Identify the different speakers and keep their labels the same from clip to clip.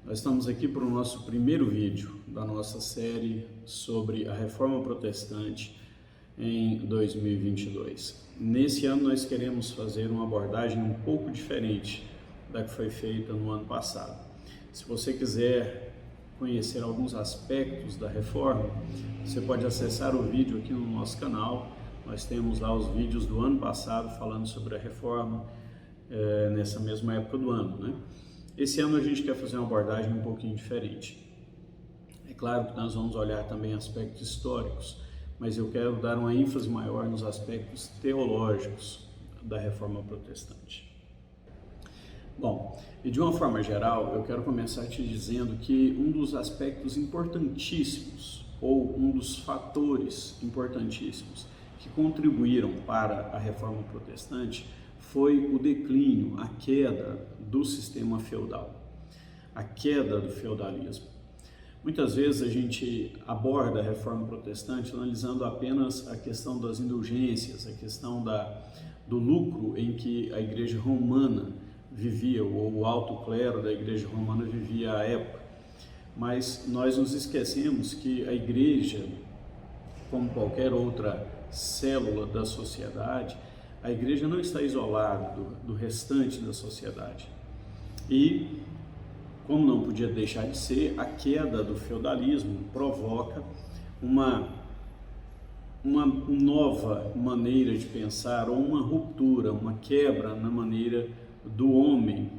Speaker 1: Nós estamos aqui para o nosso primeiro vídeo da nossa série sobre a Reforma Protestante em 2022. Nesse ano nós queremos fazer uma abordagem um pouco diferente da que foi feita no ano passado. Se você quiser conhecer alguns aspectos da reforma, você pode acessar o vídeo aqui no nosso canal. Nós temos lá os vídeos do ano passado falando sobre a reforma nessa mesma época do ano, né? Esse ano a gente quer fazer uma abordagem um pouquinho diferente. É claro que nós vamos olhar também aspectos históricos, mas eu quero dar uma ênfase maior nos aspectos teológicos da Reforma Protestante. Bom, e de uma forma geral, eu quero começar te dizendo que um dos aspectos importantíssimos, ou um dos fatores importantíssimos que contribuíram para a Reforma Protestante foi o declínio, a queda do sistema feudal, a queda do feudalismo. Muitas vezes a gente aborda a Reforma Protestante analisando apenas a questão das indulgências, a questão do lucro em que a Igreja Romana vivia, ou o alto clero da Igreja Romana vivia à época. Mas nós nos esquecemos que a Igreja, como qualquer outra célula da sociedade, a Igreja não está isolada do restante da sociedade. E, como não podia deixar de ser, a queda do feudalismo provoca uma nova maneira de pensar, ou uma ruptura, uma quebra na maneira do homem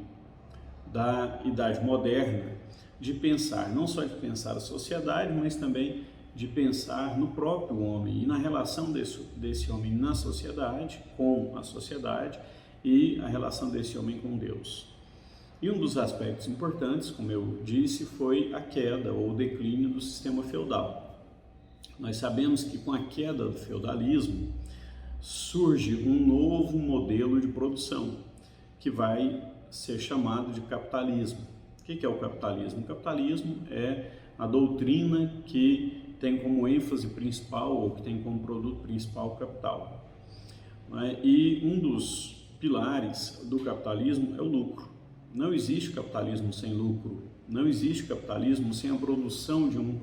Speaker 1: da Idade Moderna de pensar, não só de pensar a sociedade, mas também de pensar no próprio homem e na relação desse homem na sociedade, com a sociedade, e a relação desse homem com Deus. E um dos aspectos importantes, como eu disse, foi a queda ou o declínio do sistema feudal. Nós sabemos que com a queda do feudalismo surge um novo modelo de produção, que vai ser chamado de capitalismo. O que é o capitalismo? O capitalismo é a doutrina que tem como ênfase principal, ou que tem como produto principal, o capital. E um dos pilares do capitalismo é o lucro. Não existe capitalismo sem lucro, não existe capitalismo sem a produção de um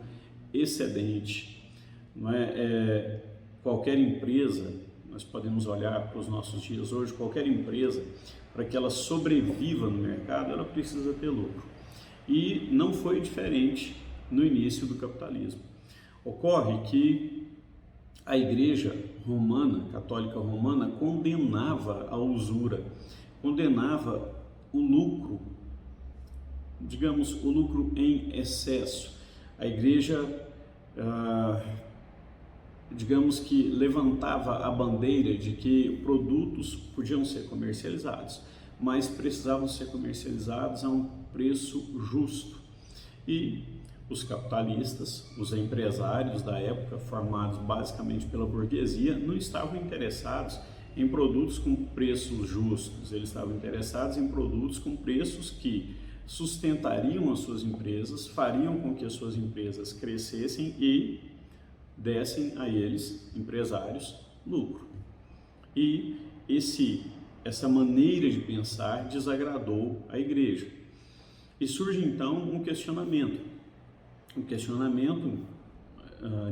Speaker 1: excedente. Qualquer empresa, nós podemos olhar para os nossos dias hoje, qualquer empresa, para que ela sobreviva no mercado, ela precisa ter lucro. E não foi diferente no início do capitalismo. Ocorre que a Igreja Romana, Católica Romana, condenava a usura, condenava o lucro, digamos, o lucro em excesso. A Igreja, digamos que levantava a bandeira de que produtos podiam ser comercializados, mas precisavam ser comercializados a um preço justo. E os capitalistas, os empresários da época, formados basicamente pela burguesia, não estavam interessados em produtos com preços justos, eles estavam interessados em produtos com preços que sustentariam as suas empresas, fariam com que as suas empresas crescessem e dessem a eles, empresários, lucro. E essa maneira de pensar desagradou a Igreja. E surge então um questionamento,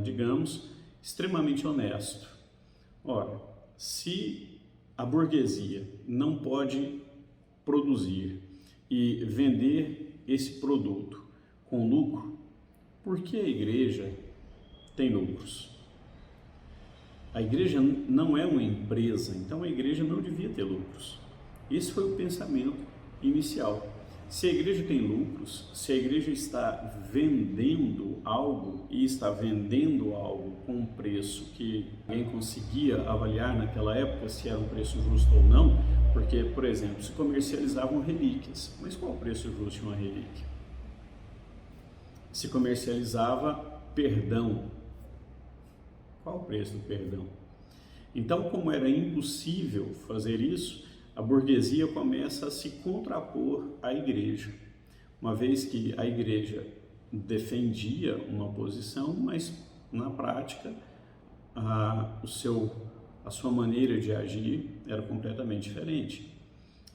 Speaker 1: digamos, extremamente honesto. Ora, se a burguesia não pode produzir e vender esse produto com lucro, por que a Igreja tem lucros? A Igreja não é uma empresa, então a Igreja não devia ter lucros. Esse foi o pensamento inicial. Se a Igreja tem lucros, se a Igreja está vendendo algo e está vendendo algo com um preço que ninguém conseguia avaliar naquela época se era um preço justo ou não, porque, por exemplo, se comercializavam relíquias, mas qual o preço justo de uma relíquia? Se comercializava perdão, qual o preço do perdão? Então, como era impossível fazer isso, a burguesia começa a se contrapor à Igreja, uma vez que a Igreja defendia uma posição, mas na prática a sua maneira de agir era completamente diferente.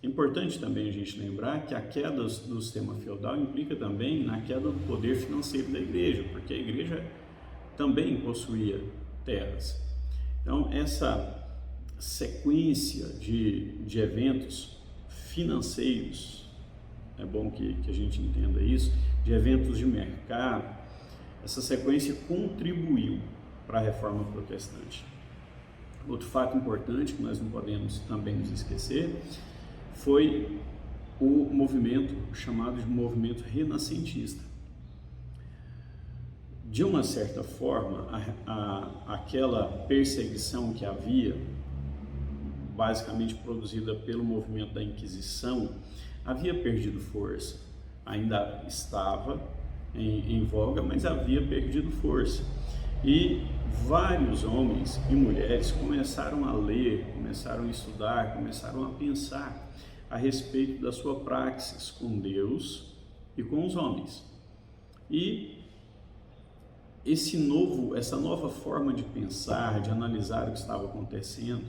Speaker 1: É importante também a gente lembrar que a queda do sistema feudal implica também na queda do poder financeiro da igreja, porque a igreja também possuía terras. Então, essa sequência de eventos financeiros, é bom que a gente entenda isso, de eventos de mercado, essa sequência contribuiu para a reforma protestante. Outro fato importante que nós não podemos também nos esquecer foi o movimento chamado de movimento renascentista. De uma certa forma, aquela perseguição que havia, basicamente produzida pelo movimento da Inquisição, havia perdido força. Ainda estava em voga, mas havia perdido força. E vários homens e mulheres começaram a ler, começaram a estudar, começaram a pensar a respeito da sua praxis com Deus e com os homens. E essa nova forma de pensar, de analisar o que estava acontecendo,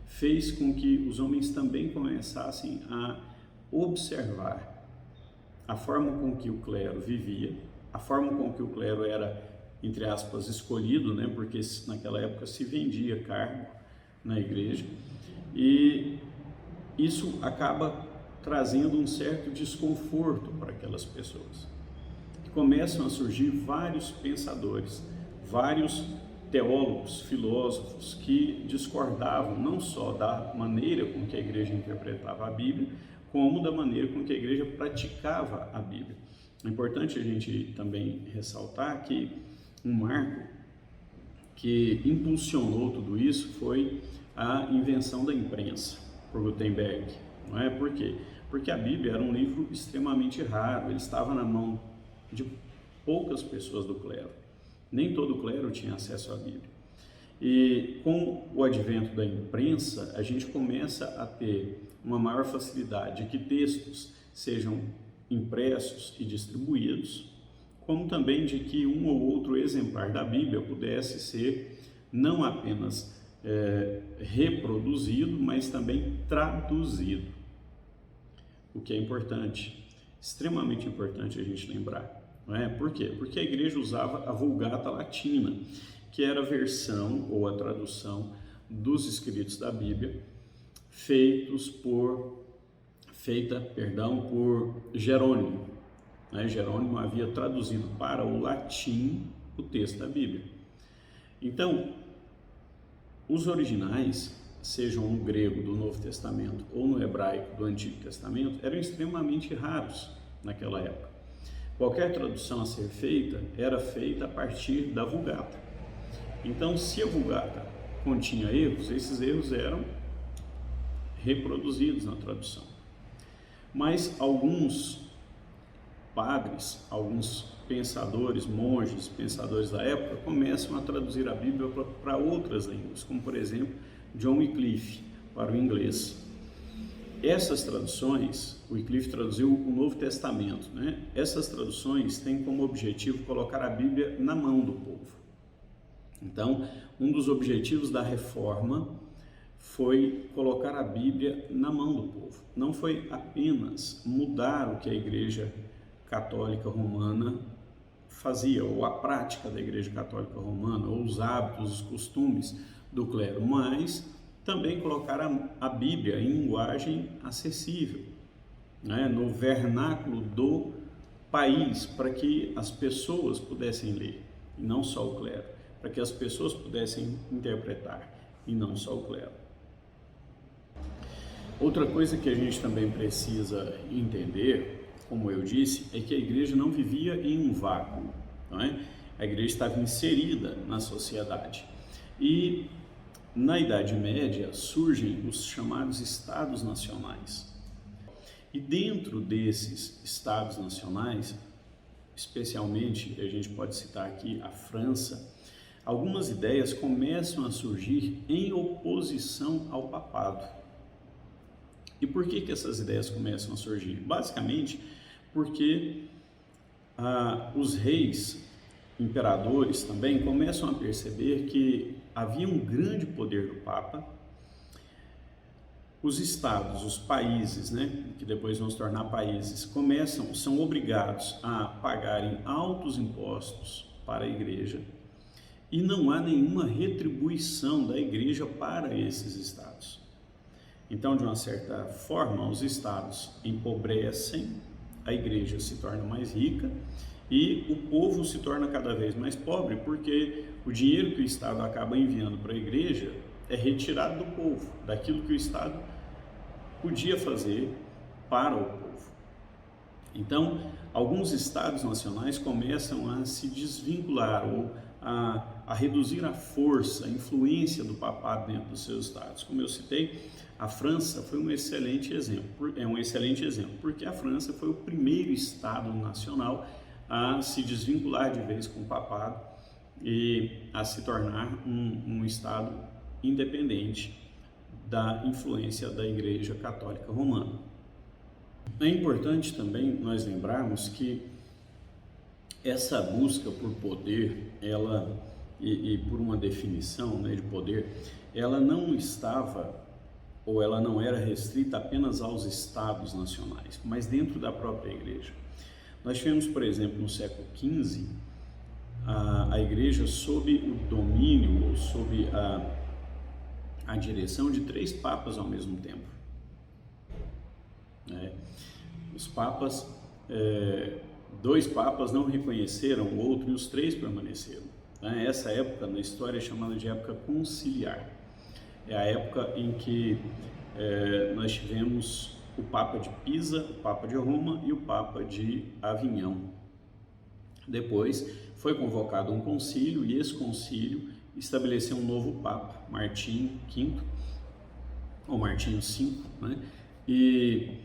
Speaker 1: fez com que os homens também começassem a observar a forma com que o clero vivia, a forma com que o clero era, entre aspas, escolhido, né? Porque naquela época se vendia cargo na igreja, e isso acaba trazendo um certo desconforto para aquelas pessoas. E começam a surgir vários pensadores, vários teólogos, filósofos que discordavam não só da maneira com que a igreja interpretava a Bíblia, como da maneira com que a igreja praticava a Bíblia. É importante a gente também ressaltar que um marco que impulsionou tudo isso foi a invenção da imprensa por Gutenberg. Não é? Por quê? Porque a Bíblia era um livro extremamente raro, ele estava na mão de poucas pessoas do clero. Nem todo o clero tinha acesso à Bíblia. E com o advento da imprensa, a gente começa a ter uma maior facilidade de que textos sejam impressos e distribuídos, como também de que um ou outro exemplar da Bíblia pudesse ser não apenas reproduzido, mas também traduzido. O que é importante, extremamente importante a gente lembrar. Não é? Por quê? Porque a igreja usava a Vulgata Latina, que era a versão ou a tradução dos escritos da Bíblia feita por Jerônimo. Jerônimo havia traduzido para o latim o texto da Bíblia. Então, os originais, sejam no grego do Novo Testamento ou no hebraico do Antigo Testamento, eram extremamente raros naquela época. Qualquer tradução a ser feita era feita a partir da Vulgata. Então, se a Vulgata continha erros, esses erros eram reproduzidos na tradução. Mas alguns padres, alguns pensadores, monges, pensadores da época, começam a traduzir a Bíblia para outras línguas, como por exemplo John Wycliffe para o inglês. Essas traduções, o Wycliffe traduziu o Novo Testamento, né? Essas traduções têm como objetivo colocar a Bíblia na mão do povo. Então, um dos objetivos da reforma foi colocar a Bíblia na mão do povo. Não foi apenas mudar o que a Igreja Católica Romana fazia, ou a prática da Igreja Católica Romana, ou os hábitos, os costumes do clero, mas também colocar a Bíblia em linguagem acessível, né, no vernáculo do país, para que as pessoas pudessem ler, e não só o clero, para que as pessoas pudessem interpretar, e não só o clero. Outra coisa que a gente também precisa entender, como eu disse, é que a igreja não vivia em um vácuo, não é? A igreja estava inserida na sociedade. E na Idade Média surgem os chamados Estados Nacionais. E dentro desses Estados Nacionais, especialmente, a gente pode citar aqui a França, algumas ideias começam a surgir em oposição ao papado. E por que essas ideias começam a surgir? Basicamente porque os reis, imperadores também, começam a perceber que havia um grande poder do Papa os estados, os países, né, que depois vão se tornar países, são obrigados a pagarem altos impostos para a igreja e não há nenhuma retribuição da igreja para esses estados. Então, de uma certa forma, os estados empobrecem, a igreja se torna mais rica e o povo se torna cada vez mais pobre, porque o dinheiro que o estado acaba enviando para a igreja é retirado do povo, daquilo que o estado podia fazer para o povo. Então, alguns estados nacionais começam a se desvincular ou a reduzir a força, a influência do papado dentro dos seus estados. Como eu citei, a França foi um excelente exemplo, porque a França foi o primeiro estado nacional a se desvincular de vez com o papado e a se tornar um estado independente da influência da Igreja Católica Romana. É importante também nós lembrarmos que essa busca por poder, e por uma definição, né, de poder, ela não estava ou ela não era restrita apenas aos estados nacionais, mas dentro da própria igreja. Nós tivemos, por exemplo, no século XV, a igreja sob o domínio ou sob a direção de 3 papas ao mesmo tempo. Os papas, 2 papas não reconheceram o outro e os 3 permaneceram. Essa época na história é chamada de época conciliar. É a época em que nós tivemos o Papa de Pisa, o Papa de Roma e o Papa de Avignon. Depois foi convocado um concílio e esse concílio estabeleceu um novo Papa, Martinho V, ou Martinho V, né? E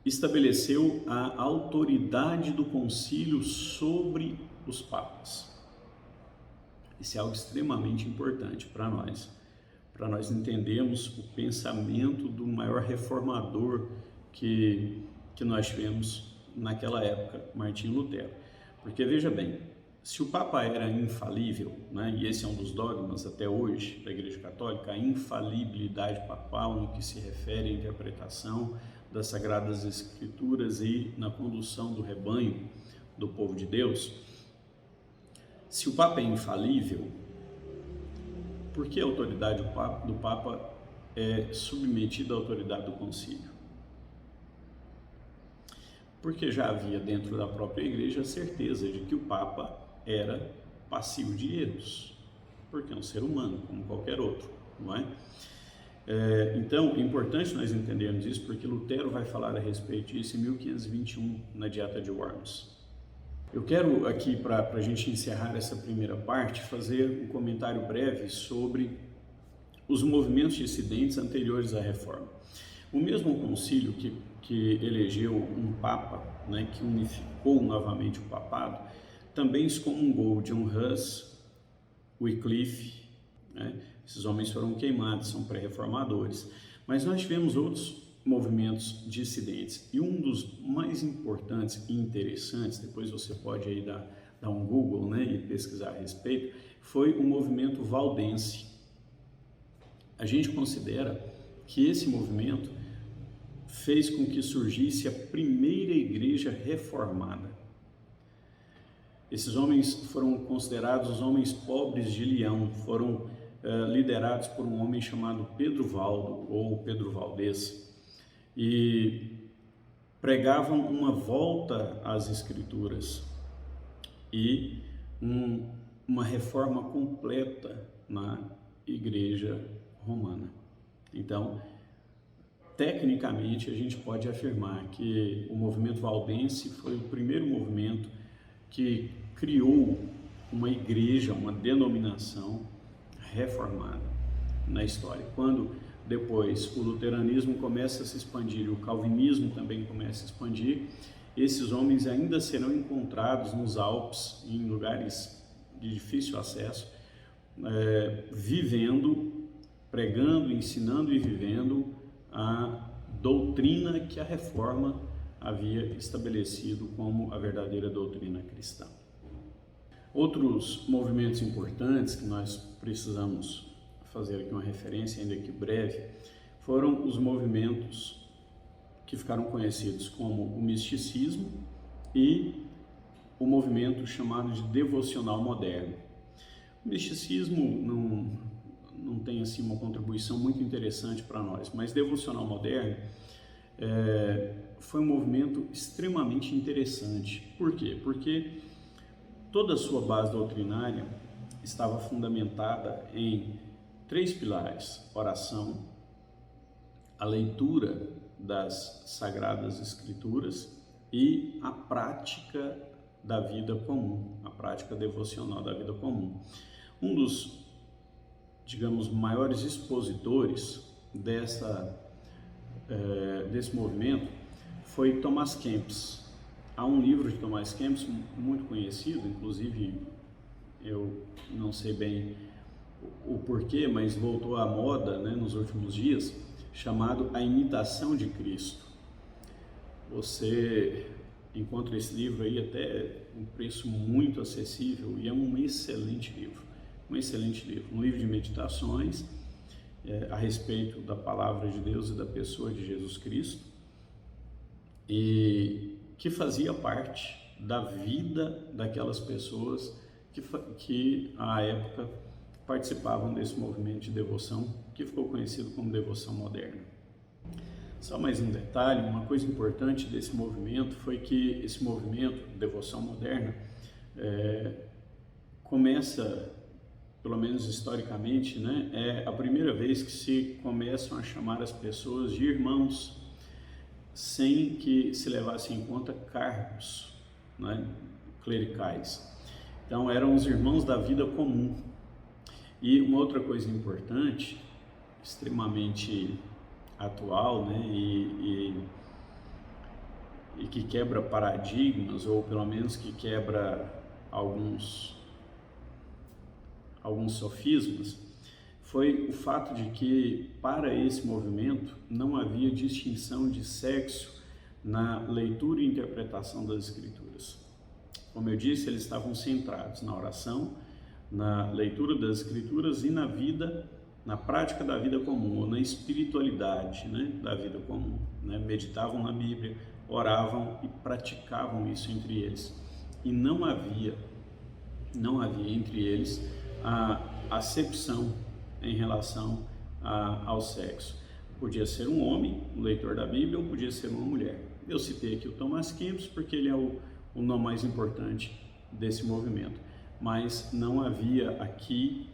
Speaker 1: estabeleceu a autoridade do concílio sobre os papas. Isso é algo extremamente importante para nós entendermos o pensamento do maior reformador que nós tivemos naquela época, Martinho Lutero. Porque veja bem, se o Papa era infalível, né, e esse é um dos dogmas até hoje da Igreja Católica, a infalibilidade papal no que se refere à interpretação das Sagradas Escrituras e na condução do rebanho do povo de Deus, se o Papa é infalível, por que a autoridade do Papa é submetida à autoridade do concílio? Porque já havia dentro da própria igreja a certeza de que o Papa era passivo de erros, porque é um ser humano, como qualquer outro, não é? Então, é importante nós entendermos isso, porque Lutero vai falar a respeito disso em 1521, na Dieta de Worms. Eu quero aqui, para a gente encerrar essa primeira parte, fazer um comentário breve sobre os movimentos dissidentes anteriores à Reforma. O mesmo concílio que elegeu um Papa, né, que unificou novamente o papado, também excomungou John Huss, Wycliffe, né? Esses homens foram queimados, são pré-reformadores. Mas nós tivemos outros movimentos dissidentes, e um dos mais importantes e interessantes, depois você pode aí dar um Google, né, e pesquisar a respeito, foi o movimento valdense. A gente considera que esse movimento fez com que surgisse a primeira igreja reformada. Esses homens foram considerados os homens pobres de Leão, foram liderados por um homem chamado Pedro Valdo, ou Pedro Valdez, e pregavam uma volta às Escrituras e uma reforma completa na Igreja Romana. Então, tecnicamente, a gente pode afirmar que o movimento valdense foi o primeiro movimento que criou uma igreja, uma denominação reformada na história. Quando depois o luteranismo começa a se expandir e o calvinismo também começa a expandir, esses homens ainda serão encontrados nos Alpes, em lugares de difícil acesso, vivendo, pregando, ensinando e vivendo a doutrina que a Reforma havia estabelecido como a verdadeira doutrina cristã. Outros movimentos importantes que nós precisamos fazer aqui uma referência, ainda que breve, foram os movimentos que ficaram conhecidos como o misticismo e o movimento chamado de devocional moderno. O misticismo não tem assim uma contribuição muito interessante para nós, mas devocional moderno foi um movimento extremamente interessante. Por quê? Porque toda a sua base doutrinária estava fundamentada em 3 pilares: oração, a leitura das Sagradas Escrituras e a prática da vida comum, a prática devocional da vida comum. Um dos, digamos, maiores expositores desse movimento foi Thomas Kempis. Há um livro de Thomas Kempis muito conhecido, inclusive eu não sei bem o porquê, mas voltou à moda, né, nos últimos dias, chamado A Imitação de Cristo. Você encontra esse livro aí até um preço muito acessível e é um excelente livro, um livro de meditações a respeito da palavra de Deus e da pessoa de Jesus Cristo, e que fazia parte da vida daquelas pessoas que à época participavam desse movimento de devoção que ficou conhecido como devoção moderna. Só mais um detalhe, uma coisa importante desse movimento foi que esse movimento, devoção moderna, começa, pelo menos historicamente, né, é a primeira vez que se começam a chamar as pessoas de irmãos, sem que se levasse em conta cargos, né, clericais. Então eram os irmãos da vida comum. E uma outra coisa importante, extremamente atual, né, e que quebra paradigmas, ou pelo menos que quebra alguns sofismas, foi o fato de que para esse movimento não havia distinção de sexo na leitura e interpretação das Escrituras. Como eu disse, eles estavam centrados na oração, na leitura das Escrituras e na vida, na prática da vida comum, ou na espiritualidade, né, da vida comum, né? Meditavam na Bíblia, oravam e praticavam isso entre eles. E não havia entre eles a acepção em relação ao sexo. Podia ser um homem, um leitor da Bíblia, ou podia ser uma mulher. Eu citei aqui o Thomas Kempis porque ele é o nome mais importante desse movimento, mas não havia aqui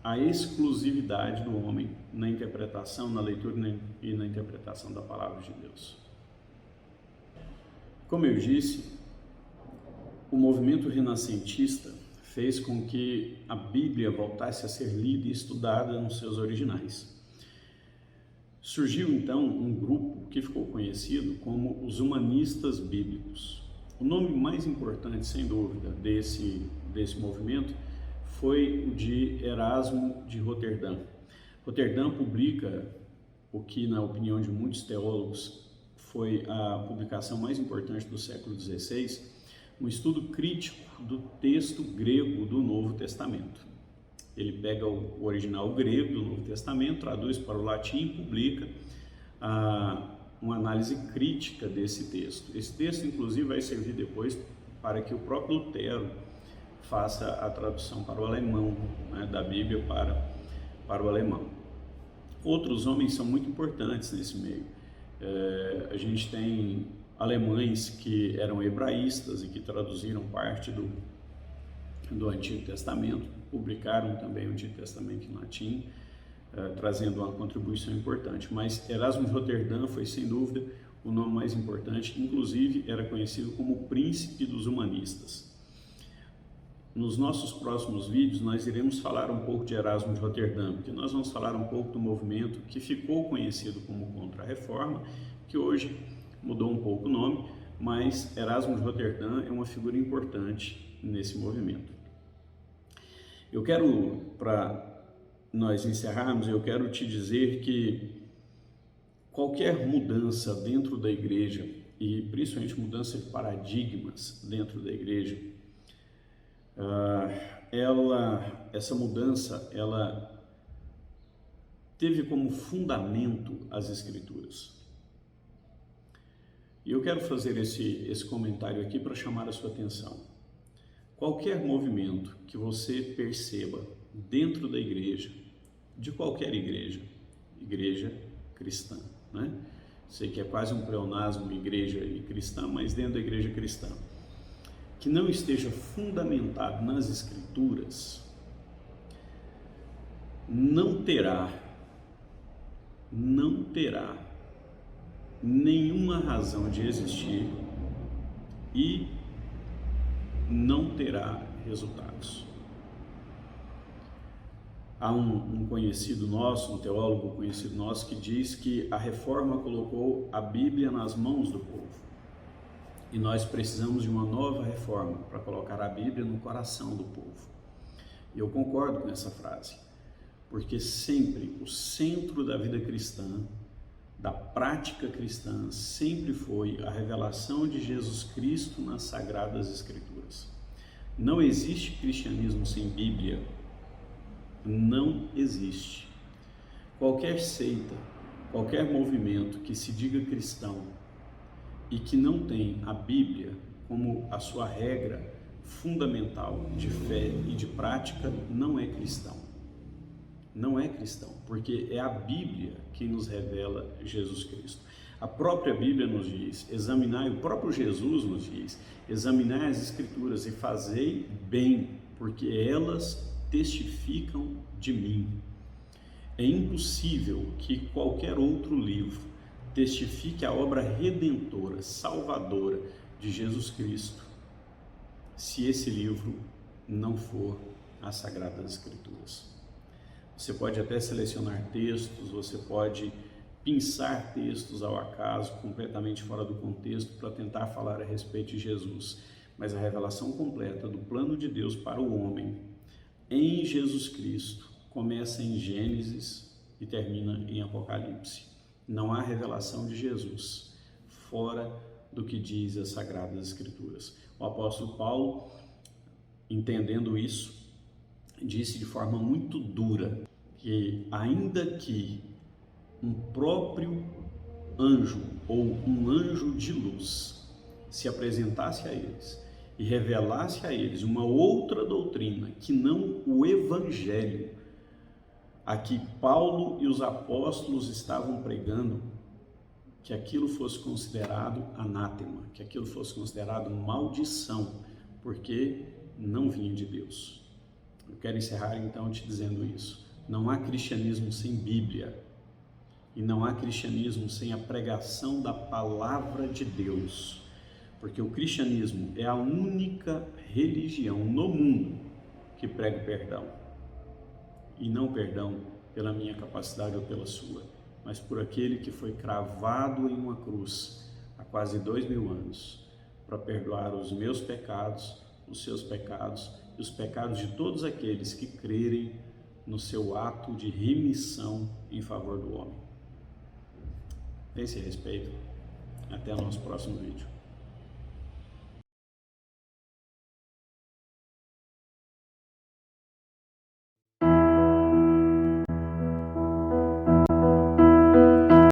Speaker 1: a exclusividade do homem na interpretação, na leitura e na interpretação da palavra de Deus. Como eu disse, o movimento renascentista fez com que a Bíblia voltasse a ser lida e estudada nos seus originais. Surgiu então um grupo que ficou conhecido como os humanistas bíblicos. O nome mais importante, sem dúvida, desse movimento foi o de Erasmo de Roterdã. Roterdã publica o que, na opinião de muitos teólogos, foi a publicação mais importante do século XVI, um estudo crítico do texto grego do Novo Testamento. Ele pega o original grego do Novo Testamento, traduz para o latim e publica uma análise crítica desse texto. Esse texto, inclusive, vai servir depois para que o próprio Lutero faça a tradução para o alemão, né, da Bíblia para o alemão. Outros homens são muito importantes nesse meio. A gente tem alemães que eram hebraístas e que traduziram parte do Antigo Testamento, publicaram também o Antigo Testamento em latim, trazendo uma contribuição importante. Mas Erasmo de Roterdã foi, sem dúvida, o nome mais importante, inclusive era conhecido como o príncipe dos humanistas. Nos nossos próximos vídeos nós iremos falar um pouco de Erasmo de Roterdã, porque nós vamos falar um pouco do movimento que ficou conhecido como Contra-Reforma, que hoje mudou um pouco o nome, mas Erasmo de Roterdã é uma figura importante nesse movimento. Eu quero, para nós encerrarmos, eu quero te dizer que qualquer mudança dentro da igreja, e principalmente mudança de paradigmas dentro da igreja, essa mudança, ela teve como fundamento as Escrituras. E eu quero fazer esse comentário aqui para chamar a sua atenção. Qualquer movimento que você perceba dentro da igreja, de qualquer igreja cristã, né? Sei que é quase um pleonasmo, igreja e cristã, mas dentro da igreja cristã, que não esteja fundamentado nas Escrituras, não terá nenhuma razão de existir e não terá resultados. Há um conhecido nosso, um teólogo conhecido nosso, que diz que a reforma colocou a Bíblia nas mãos do povo. E nós precisamos de uma nova reforma para colocar a Bíblia no coração do povo. E eu concordo com essa frase, porque sempre o centro da vida cristã, da prática cristã, sempre foi a revelação de Jesus Cristo nas Sagradas Escrituras. Não existe cristianismo sem Bíblia. Não existe. Qualquer seita, qualquer movimento que se diga cristão e que não tem a Bíblia como a sua regra fundamental de fé e de prática, não é cristão. Não é cristão, porque é a Bíblia que nos revela Jesus Cristo. A própria Bíblia nos diz, examinai, o próprio Jesus nos diz, examinai as Escrituras e fazei bem, porque elas testificam de mim. É impossível que qualquer outro livro testifique a obra redentora, salvadora de Jesus Cristo, se esse livro não for as Sagradas Escrituras. Você pode até selecionar textos, você pode pensar textos ao acaso, completamente fora do contexto, para tentar falar a respeito de Jesus, mas a revelação completa do plano de Deus para o homem em Jesus Cristo começa em Gênesis e termina em Apocalipse. Não há revelação de Jesus fora do que diz as Sagradas Escrituras. O apóstolo Paulo, entendendo isso, disse de forma muito dura que ainda que um próprio anjo ou um anjo de luz se apresentasse a eles e revelasse a eles uma outra doutrina que não o Evangelho a que Paulo e os apóstolos estavam pregando, que aquilo fosse considerado anátema, que aquilo fosse considerado maldição, porque não vinha de Deus. Eu quero encerrar então te dizendo isso. Não há cristianismo sem Bíblia e não há cristianismo sem a pregação da palavra de Deus. Porque o cristianismo é a única religião no mundo que prega o perdão. E não perdão pela minha capacidade ou pela sua, mas por aquele que foi cravado em uma cruz há quase 2000 anos para perdoar os meus pecados, os seus pecados e os pecados de todos aqueles que crerem no seu ato de remissão em favor do homem. Pense a respeito. Até o nosso próximo vídeo.